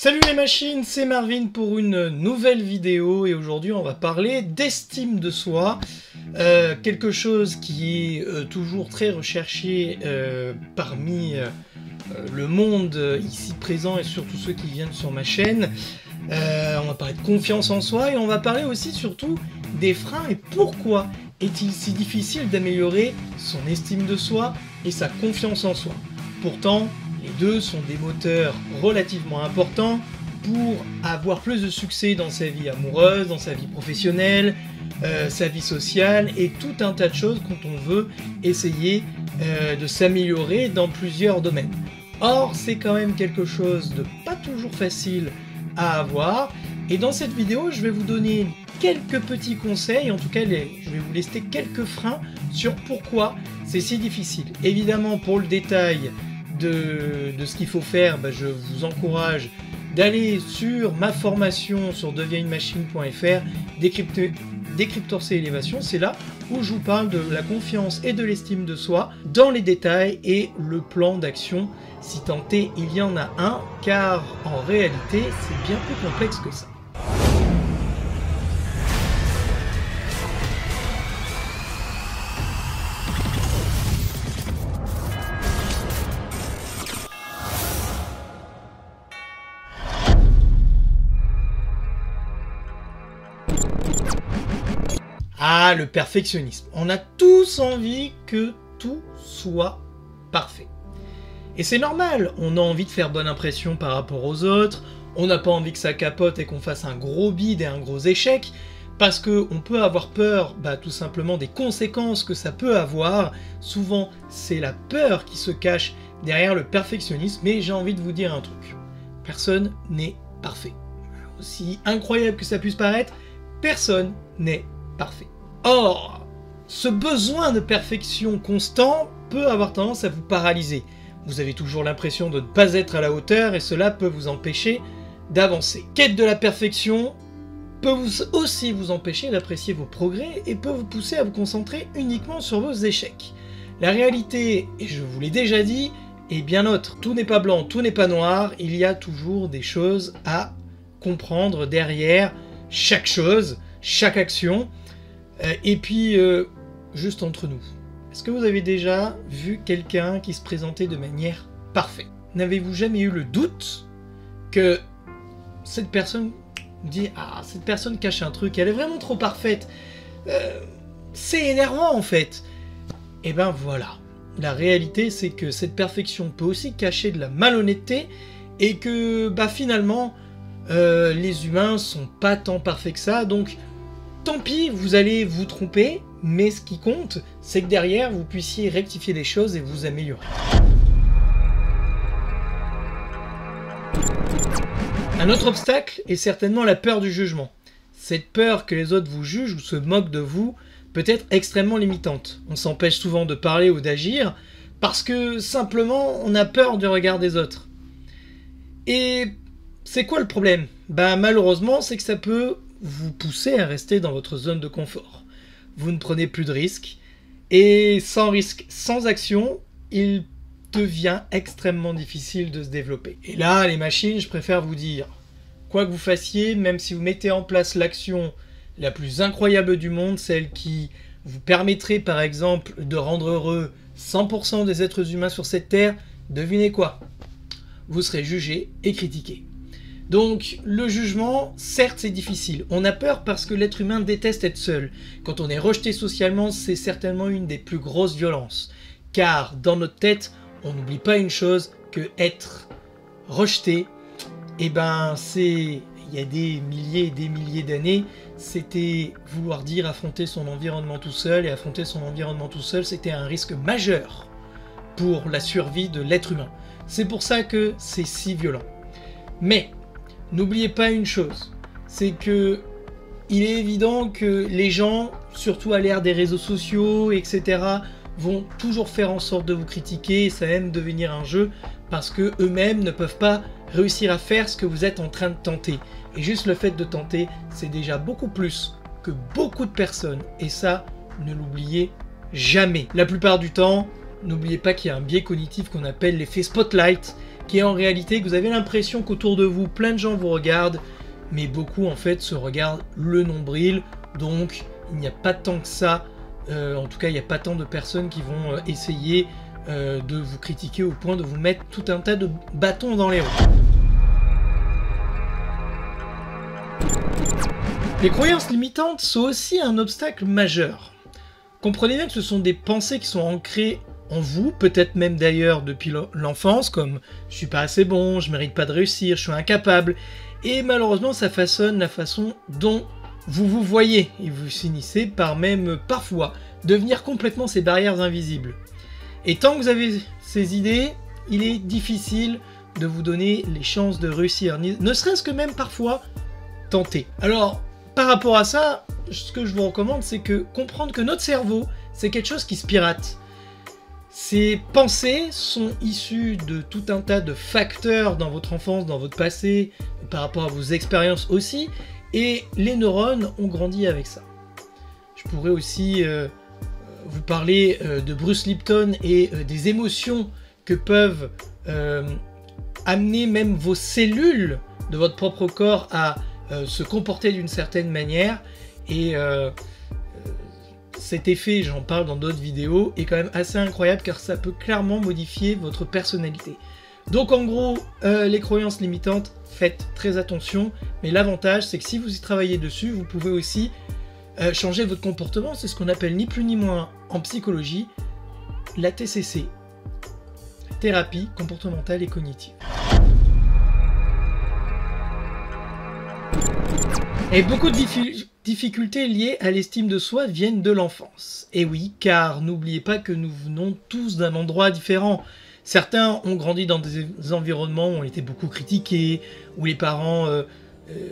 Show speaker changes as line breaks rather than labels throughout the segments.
Salut les machines, c'est Marvin pour une nouvelle vidéo et aujourd'hui on va parler d'estime de soi, quelque chose qui est toujours très recherché parmi le monde ici présent et surtout ceux qui viennent sur ma chaîne. On va parler de confiance en soi et on va parler aussi surtout des freins et pourquoi est-il si difficile d'améliorer son estime de soi et sa confiance en soi. Pourtant, les deux sont des moteurs relativement importants pour avoir plus de succès dans sa vie amoureuse, dans sa vie professionnelle, sa vie sociale et tout un tas de choses quand on veut essayer de s'améliorer dans plusieurs domaines. Or, c'est quand même quelque chose de pas toujours facile à avoir et dans cette vidéo, je vais vous donner quelques petits conseils, en tout cas je vais vous lister quelques freins sur pourquoi c'est si difficile. Évidemment, pour le détail de ce qu'il faut faire, je vous encourage d'aller sur ma formation sur deviens-une-machine.fr, Décryptor C Élévation. C'est là où je vous parle de la confiance et de l'estime de soi dans les détails et le plan d'action si tant est il y en a un, car en réalité c'est bien plus complexe que ça. Ah, le perfectionnisme. On a tous envie que tout soit parfait. Et c'est normal, on a envie de faire bonne impression par rapport aux autres, on n'a pas envie que ça capote et qu'on fasse un gros bide et un gros échec, parce qu'on peut avoir peur, tout simplement des conséquences que ça peut avoir. Souvent, c'est la peur qui se cache derrière le perfectionnisme, mais j'ai envie de vous dire un truc. Personne n'est parfait. Aussi incroyable que ça puisse paraître, personne n'est parfait. Or, ce besoin de perfection constant peut avoir tendance à vous paralyser. Vous avez toujours l'impression de ne pas être à la hauteur et cela peut vous empêcher d'avancer. Quête de la perfection peut aussi vous empêcher d'apprécier vos progrès et peut vous pousser à vous concentrer uniquement sur vos échecs. La réalité, et je vous l'ai déjà dit, est bien autre. Tout n'est pas blanc, tout n'est pas noir, il y a toujours des choses à comprendre derrière chaque chose, chaque action. Et puis, juste entre nous, est-ce que vous avez déjà vu quelqu'un qui se présentait de manière parfaite? N'avez-vous jamais eu le doute que cette personne dit « Ah, cette personne cache un truc, elle est vraiment trop parfaite, c'est énervant en fait !» Et ben voilà, la réalité c'est que cette perfection peut aussi cacher de la malhonnêteté et que finalement, les humains sont pas tant parfaits que ça, donc tant pis, vous allez vous tromper, mais ce qui compte, c'est que derrière, vous puissiez rectifier les choses et vous améliorer. Un autre obstacle est certainement la peur du jugement. Cette peur que les autres vous jugent ou se moquent de vous peut être extrêmement limitante. On s'empêche souvent de parler ou d'agir parce que simplement on a peur du regard des autres. Et c'est quoi le problème? Malheureusement, c'est que ça peut vous pousser à rester dans votre zone de confort. Vous ne prenez plus de risques, et sans risque, sans action, il devient extrêmement difficile de se développer. Et là, les machines, je préfère vous dire, quoi que vous fassiez, même si vous mettez en place l'action la plus incroyable du monde, celle qui vous permettrait par exemple de rendre heureux 100% des êtres humains sur cette terre, devinez quoi? Vous serez jugé et critiqué. Donc le jugement, certes c'est difficile, on a peur parce que l'être humain déteste être seul. Quand on est rejeté socialement, c'est certainement une des plus grosses violences. Car dans notre tête, on n'oublie pas une chose, que être rejeté, il y a des milliers et des milliers d'années, c'était vouloir dire affronter son environnement tout seul, et affronter son environnement tout seul, c'était un risque majeur pour la survie de l'être humain. C'est pour ça que c'est si violent. Mais n'oubliez pas une chose, c'est que il est évident que les gens, surtout à l'ère des réseaux sociaux, etc., vont toujours faire en sorte de vous critiquer, et ça va même devenir un jeu, parce que eux-mêmes ne peuvent pas réussir à faire ce que vous êtes en train de tenter. Et juste le fait de tenter, c'est déjà beaucoup plus que beaucoup de personnes, et ça, ne l'oubliez jamais. La plupart du temps, n'oubliez pas qu'il y a un biais cognitif qu'on appelle l'effet spotlight, qui est en réalité que vous avez l'impression qu'autour de vous, plein de gens vous regardent, mais beaucoup en fait se regardent le nombril, donc il n'y a pas tant que ça, en tout cas il n'y a pas tant de personnes qui vont essayer de vous critiquer au point de vous mettre tout un tas de bâtons dans les roues. Les croyances limitantes sont aussi un obstacle majeur. Comprenez bien que ce sont des pensées qui sont ancrées en vous, peut-être même d'ailleurs depuis l'enfance, comme « je suis pas assez bon, je mérite pas de réussir, je suis incapable », et malheureusement ça façonne la façon dont vous vous voyez, et vous finissez par même parfois devenir complètement ces barrières invisibles. Et tant que vous avez ces idées, il est difficile de vous donner les chances de réussir, ne serait-ce que même parfois tenter. Alors, par rapport à ça, ce que je vous recommande, c'est que comprendre que notre cerveau, c'est quelque chose qui se pirate. Ces pensées sont issues de tout un tas de facteurs dans votre enfance, dans votre passé, par rapport à vos expériences aussi, et les neurones ont grandi avec ça. Je pourrais aussi vous parler de Bruce Lipton et des émotions que peuvent amener même vos cellules de votre propre corps à se comporter d'une certaine manière, et cet effet, j'en parle dans d'autres vidéos, est quand même assez incroyable car ça peut clairement modifier votre personnalité. Donc en gros, les croyances limitantes, faites très attention, mais l'avantage c'est que si vous y travaillez dessus, vous pouvez aussi changer votre comportement. C'est ce qu'on appelle ni plus ni moins en psychologie la TCC, thérapie comportementale et cognitive. Et beaucoup de difficultés liées à l'estime de soi viennent de l'enfance. Et oui, car n'oubliez pas que nous venons tous d'un endroit différent. Certains ont grandi dans des environnements où on était beaucoup critiqués, où les parents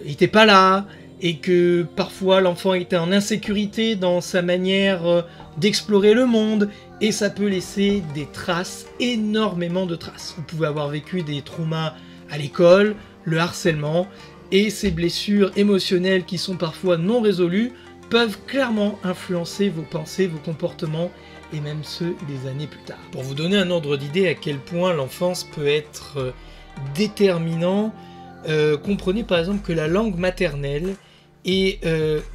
n'étaient pas là, et que parfois l'enfant était en insécurité dans sa manière d'explorer le monde, et ça peut laisser des traces, énormément de traces. Vous pouvez avoir vécu des traumas à l'école, le harcèlement, et ces blessures émotionnelles qui sont parfois non résolues peuvent clairement influencer vos pensées, vos comportements et même ceux des années plus tard. Pour vous donner un ordre d'idée à quel point l'enfance peut être déterminant, comprenez par exemple que la langue maternelle est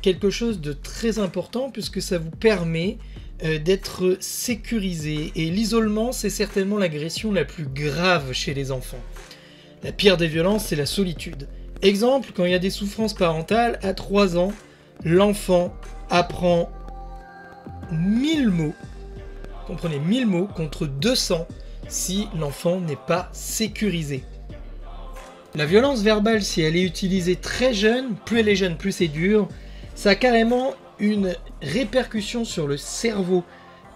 quelque chose de très important puisque ça vous permet d'être sécurisé, et l'isolement c'est certainement l'agression la plus grave chez les enfants. La pire des violences c'est la solitude. Exemple, quand il y a des souffrances parentales, à 3 ans, l'enfant apprend 1000 mots, comprenez, 1000 mots contre 200 si l'enfant n'est pas sécurisé. La violence verbale, si elle est utilisée très jeune, plus elle est jeune, plus c'est dur, ça a carrément une répercussion sur le cerveau,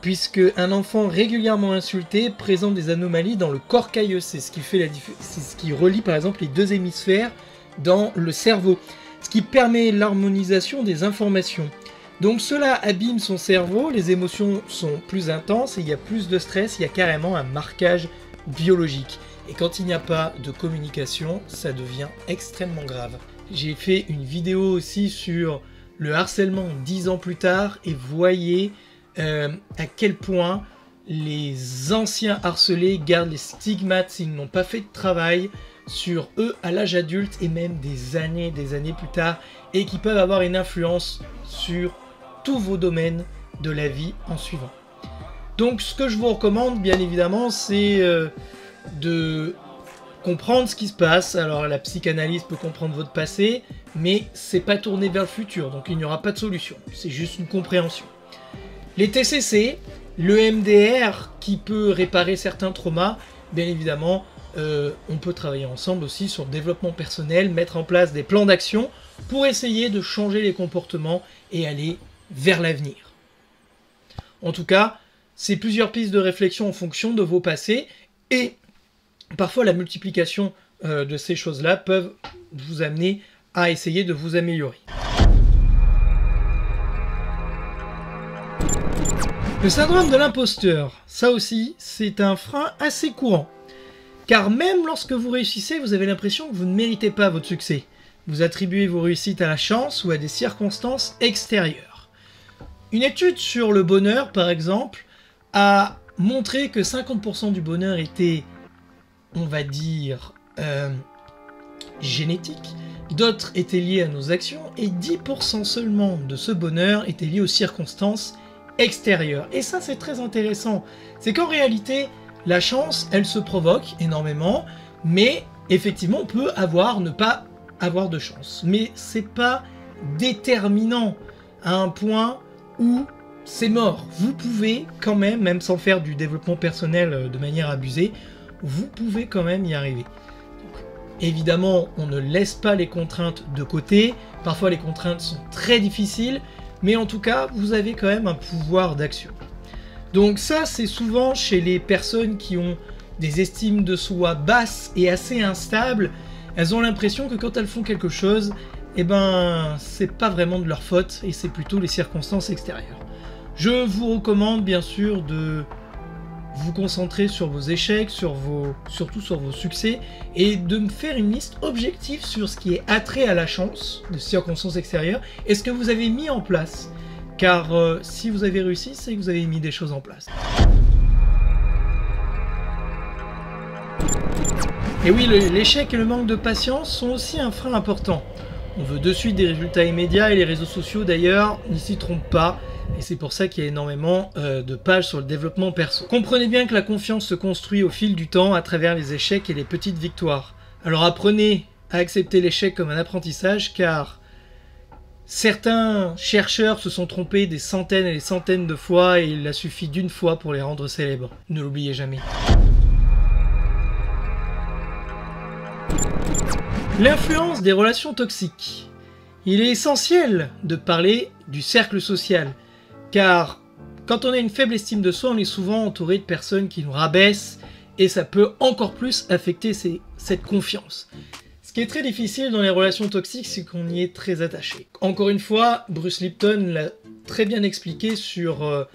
puisque un enfant régulièrement insulté présente des anomalies dans le corps calleux. C'est ce qui fait c'est ce qui relie par exemple les deux hémisphères dans le cerveau, ce qui permet l'harmonisation des informations. Donc cela abîme son cerveau, les émotions sont plus intenses, et il y a plus de stress, il y a carrément un marquage biologique. Et quand il n'y a pas de communication, ça devient extrêmement grave. J'ai fait une vidéo aussi sur le harcèlement 10 ans plus tard, et voyez à quel point les anciens harcelés gardent les stigmates s'ils n'ont pas fait de travail sur eux à l'âge adulte, et même des années plus tard, et qui peuvent avoir une influence sur tous vos domaines de la vie en suivant. Donc ce que je vous recommande bien évidemment, c'est de comprendre ce qui se passe. Alors la psychanalyse peut comprendre votre passé, mais c'est pas tourné vers le futur, donc il n'y aura pas de solution, c'est juste une compréhension. Les TCC, le MDR qui peut réparer certains traumas, bien évidemment, on peut travailler ensemble aussi sur le développement personnel, mettre en place des plans d'action pour essayer de changer les comportements et aller vers l'avenir. En tout cas, c'est plusieurs pistes de réflexion en fonction de vos passés, et parfois la multiplication de ces choses-là peuvent vous amener à essayer de vous améliorer. Le syndrome de l'imposteur, ça aussi, c'est un frein assez courant. Car même lorsque vous réussissez, vous avez l'impression que vous ne méritez pas votre succès. Vous attribuez vos réussites à la chance ou à des circonstances extérieures. Une étude sur le bonheur, par exemple, a montré que 50% du bonheur était on va dire, génétiques, d'autres étaient liés à nos actions, et 10% seulement de ce bonheur était lié aux circonstances extérieures. Et ça, c'est très intéressant. C'est qu'en réalité, la chance, elle se provoque énormément, mais effectivement, on peut ne pas avoir de chance. Mais c'est pas déterminant à un point où c'est mort. Vous pouvez quand même sans faire du développement personnel de manière abusée, vous pouvez quand même y arriver. Donc, évidemment, on ne laisse pas les contraintes de côté. Parfois, les contraintes sont très difficiles, mais en tout cas, vous avez quand même un pouvoir d'action. Donc ça, c'est souvent chez les personnes qui ont des estimes de soi basses et assez instables. Elles ont l'impression que quand elles font quelque chose, eh ben, c'est pas vraiment de leur faute et c'est plutôt les circonstances extérieures. Je vous recommande bien sûr de vous concentrer sur vos échecs, surtout sur vos succès, et de me faire une liste objective sur ce qui est attrait à la chance, de circonstances extérieures, et ce que vous avez mis en place. Car si vous avez réussi, c'est que vous avez mis des choses en place. Et oui, l'échec et le manque de patience sont aussi un frein important. On veut de suite des résultats immédiats et les réseaux sociaux d'ailleurs n'y s'y trompent pas. Et c'est pour ça qu'il y a énormément de pages sur le développement perso. Comprenez bien que la confiance se construit au fil du temps à travers les échecs et les petites victoires. Alors apprenez à accepter l'échec comme un apprentissage car certains chercheurs se sont trompés des centaines et des centaines de fois et il a suffi d'une fois pour les rendre célèbres. Ne l'oubliez jamais. L'influence des relations toxiques. Il est essentiel de parler du cercle social, car quand on a une faible estime de soi, on est souvent entouré de personnes qui nous rabaissent, et ça peut encore plus affecter cette confiance. Ce qui est très difficile dans les relations toxiques, c'est qu'on y est très attaché. Encore une fois, Bruce Lipton l'a très bien expliqué sur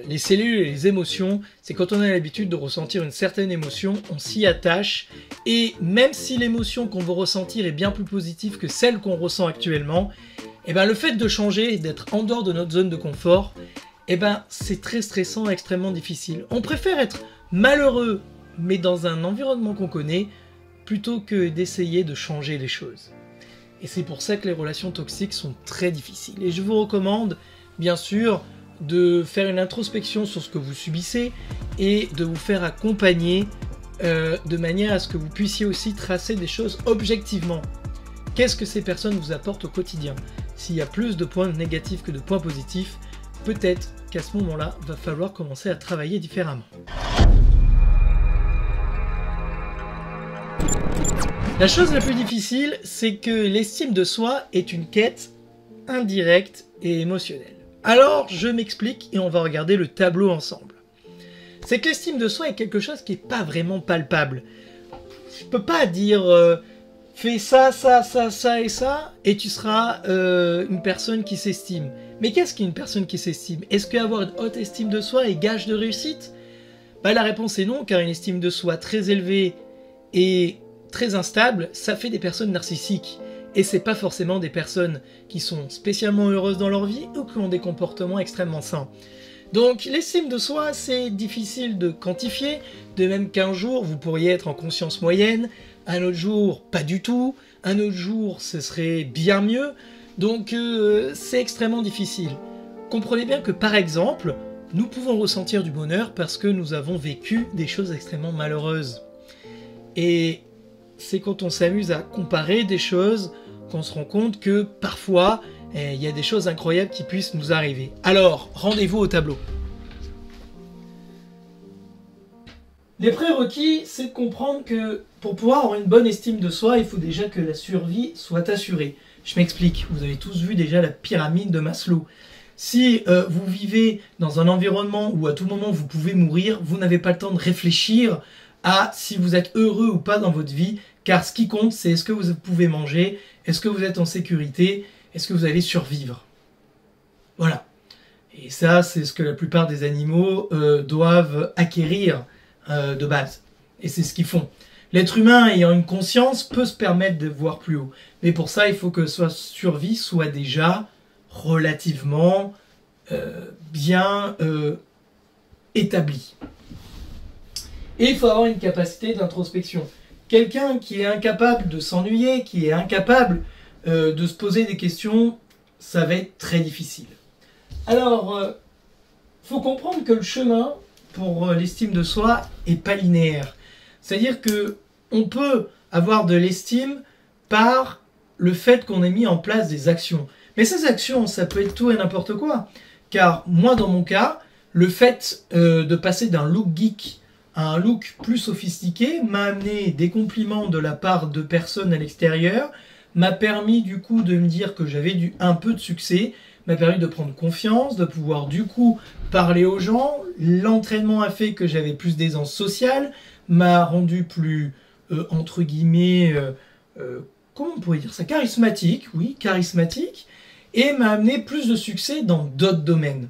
les cellules et les émotions, c'est quand on a l'habitude de ressentir une certaine émotion, on s'y attache, et même si l'émotion qu'on veut ressentir est bien plus positive que celle qu'on ressent actuellement, et ben le fait de changer, d'être en dehors de notre zone de confort, et ben c'est très stressant et extrêmement difficile. On préfère être malheureux, mais dans un environnement qu'on connaît, plutôt que d'essayer de changer les choses. Et c'est pour ça que les relations toxiques sont très difficiles. Et je vous recommande, bien sûr, de faire une introspection sur ce que vous subissez et de vous faire accompagner de manière à ce que vous puissiez aussi tracer des choses objectivement. Qu'est-ce que ces personnes vous apportent au quotidien? S'il y a plus de points négatifs que de points positifs, peut-être qu'à ce moment-là, va falloir commencer à travailler différemment. La chose la plus difficile, c'est que l'estime de soi est une quête indirecte et émotionnelle. Alors, je m'explique et on va regarder le tableau ensemble. C'est que l'estime de soi est quelque chose qui n'est pas vraiment palpable. Je ne peux pas dire fais ça, ça, ça, ça et ça, et tu seras une personne qui s'estime. Mais qu'est-ce qu'une personne qui s'estime? Est-ce qu'avoir une haute estime de soi est gage de réussite? Bah, la réponse est non, car une estime de soi très élevée et très instable, ça fait des personnes narcissiques. Et c'est pas forcément des personnes qui sont spécialement heureuses dans leur vie ou qui ont des comportements extrêmement sains. Donc l'estime de soi, c'est difficile de quantifier, de même qu'un jour vous pourriez être en conscience moyenne, un autre jour pas du tout, un autre jour ce serait bien mieux, donc c'est extrêmement difficile. Comprenez bien que par exemple, nous pouvons ressentir du bonheur parce que nous avons vécu des choses extrêmement malheureuses. Et c'est quand on s'amuse à comparer des choses qu'on se rend compte que parfois, il y a des choses incroyables qui puissent nous arriver. Alors, rendez-vous au tableau. Les prérequis, c'est de comprendre que pour pouvoir avoir une bonne estime de soi, il faut déjà que la survie soit assurée. Je m'explique, vous avez tous vu déjà la pyramide de Maslow. Si vous vivez dans un environnement où à tout moment vous pouvez mourir, vous n'avez pas le temps de réfléchir à si vous êtes heureux ou pas dans votre vie, car ce qui compte, c'est est-ce que vous pouvez manger, est-ce que vous êtes en sécurité, est-ce que vous allez survivre. Voilà. Et ça, c'est ce que la plupart des animaux doivent acquérir de base. Et c'est ce qu'ils font. L'être humain ayant une conscience peut se permettre de voir plus haut. Mais pour ça, il faut que sa survie soit déjà relativement bien établie. Et il faut avoir une capacité d'introspection. Quelqu'un qui est incapable de s'ennuyer, qui est incapable de se poser des questions, ça va être très difficile. Alors, faut comprendre que le chemin pour l'estime de soi est pas linéaire. C'est-à-dire que on peut avoir de l'estime par le fait qu'on ait mis en place des actions. Mais ces actions, ça peut être tout et n'importe quoi. Car moi, dans mon cas, le fait de passer d'un look geek à un look plus sophistiqué m'a amené des compliments de la part de personnes à l'extérieur, m'a permis du coup de me dire que j'avais un peu de succès, m'a permis de prendre confiance, de pouvoir du coup parler aux gens. L'entraînement a fait que j'avais plus d'aisance sociale, m'a rendu plus, entre guillemets, comment on pourrait dire ça, charismatique, oui, charismatique, et m'a amené plus de succès dans d'autres domaines.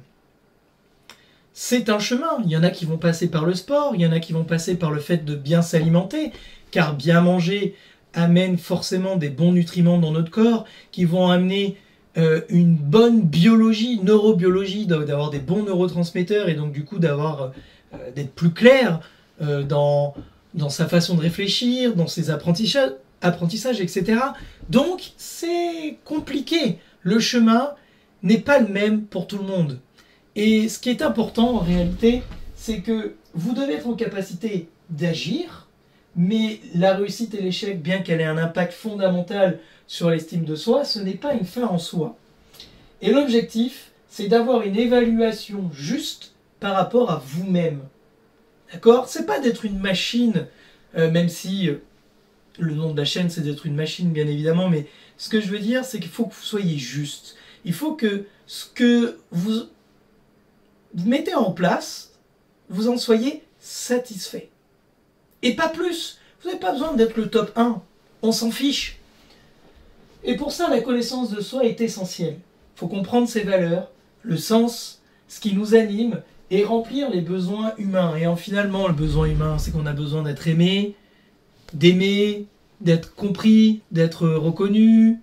C'est un chemin, il y en a qui vont passer par le sport, il y en a qui vont passer par le fait de bien s'alimenter, car bien manger amène forcément des bons nutriments dans notre corps, qui vont amener une bonne biologie, neurobiologie, d'avoir des bons neurotransmetteurs, et donc du coup d'être plus clair dans sa façon de réfléchir, dans ses apprentissages, etc. Donc c'est compliqué, le chemin n'est pas le même pour tout le monde. Et ce qui est important en réalité, c'est que vous devez être en capacité d'agir, mais la réussite et l'échec, bien qu'elle ait un impact fondamental sur l'estime de soi, ce n'est pas une fin en soi. Et l'objectif, c'est d'avoir une évaluation juste par rapport à vous-même. D'accord ? C'est pas d'être une machine, même si le nom de la chaîne c'est d'être une machine bien évidemment, mais ce que je veux dire c'est qu'il faut que vous soyez juste. Il faut que ce que vous mettez en place, vous en soyez satisfait. Et pas plus. Vous n'avez pas besoin d'être le top 1. On s'en fiche. Et pour ça, la connaissance de soi est essentielle. Il faut comprendre ses valeurs, le sens, ce qui nous anime, et remplir les besoins humains. Et finalement, le besoin humain, c'est qu'on a besoin d'être aimé, d'aimer, d'être compris, d'être reconnu,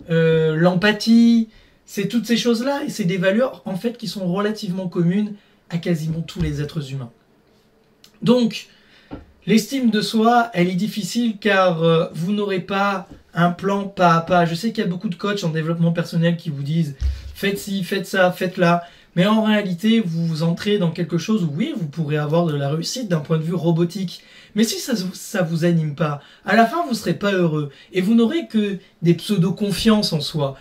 l'empathie, c'est toutes ces choses-là, et c'est des valeurs en fait qui sont relativement communes à quasiment tous les êtres humains. Donc, l'estime de soi, elle est difficile car vous n'aurez pas un plan pas à pas. Je sais qu'il y a beaucoup de coachs en développement personnel qui vous disent « faites ci, faites ça, faites là ». Mais en réalité, vous entrez dans quelque chose où oui, vous pourrez avoir de la réussite d'un point de vue robotique. Mais si ça vous anime pas, à la fin, vous serez pas heureux. Et vous n'aurez que des pseudo-confiances en soi.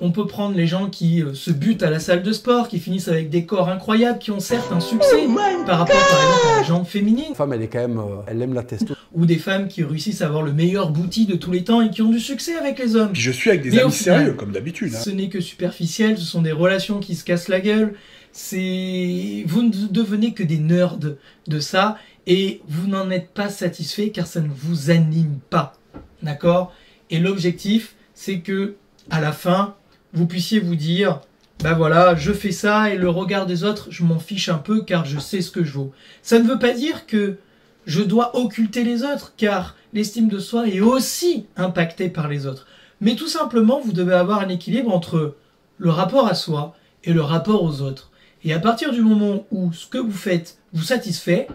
On peut prendre les gens qui se butent à la salle de sport, qui finissent avec des corps incroyables, qui ont certes un succès par rapport par exemple à la gente féminine.
La femme, elle est quand même, elle aime la testo.
Ou des femmes qui réussissent à avoir le meilleur booty de tous les temps et qui ont du succès avec les hommes.
Puis je suis avec des amis sérieux, comme d'habitude.
Ce n'est que superficiel, ce sont des relations qui se cassent la gueule. Vous ne devenez que des nerds de ça et vous n'en êtes pas satisfait car ça ne vous anime pas. D'accord ? Et l'objectif, c'est que à la fin, vous puissiez vous dire bah voilà, je fais ça et le regard des autres, je m'en fiche un peu car je sais ce que je vaux. Ça ne veut pas dire que je dois occulter les autres car l'estime de soi est aussi impactée par les autres. Mais tout simplement, vous devez avoir un équilibre entre le rapport à soi et le rapport aux autres. Et à partir du moment où ce que vous faites vous satisfait,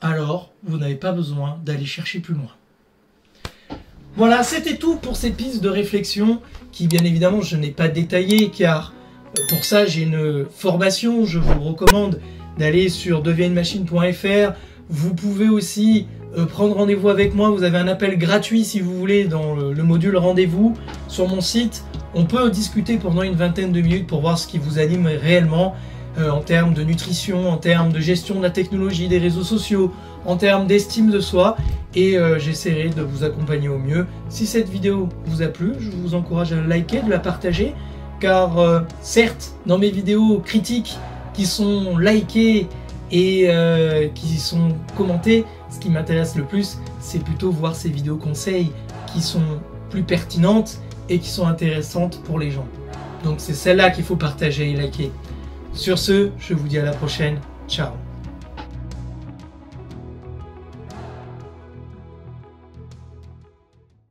alors vous n'avez pas besoin d'aller chercher plus loin. Voilà, c'était tout pour ces pistes de réflexion qui, bien évidemment, je n'ai pas détaillées car pour ça, j'ai une formation. Je vous recommande d'aller sur deviennemachine.fr. Vous pouvez aussi prendre rendez-vous avec moi. Vous avez un appel gratuit si vous voulez dans le module rendez-vous sur mon site. On peut discuter pendant une vingtaine de minutes pour voir ce qui vous anime réellement en termes de nutrition, en termes de gestion de la technologie, des réseaux sociaux, en termes d'estime de soi et j'essaierai de vous accompagner au mieux. Si cette vidéo vous a plu, je vous encourage à liker, de la partager car certes, dans mes vidéos critiques qui sont likées et qui sont commentées, ce qui m'intéresse le plus, c'est plutôt voir ces vidéos conseils qui sont plus pertinentes et qui sont intéressantes pour les gens. Donc c'est celle-là qu'il faut partager et liker. Sur ce, je vous dis à la prochaine. Ciao.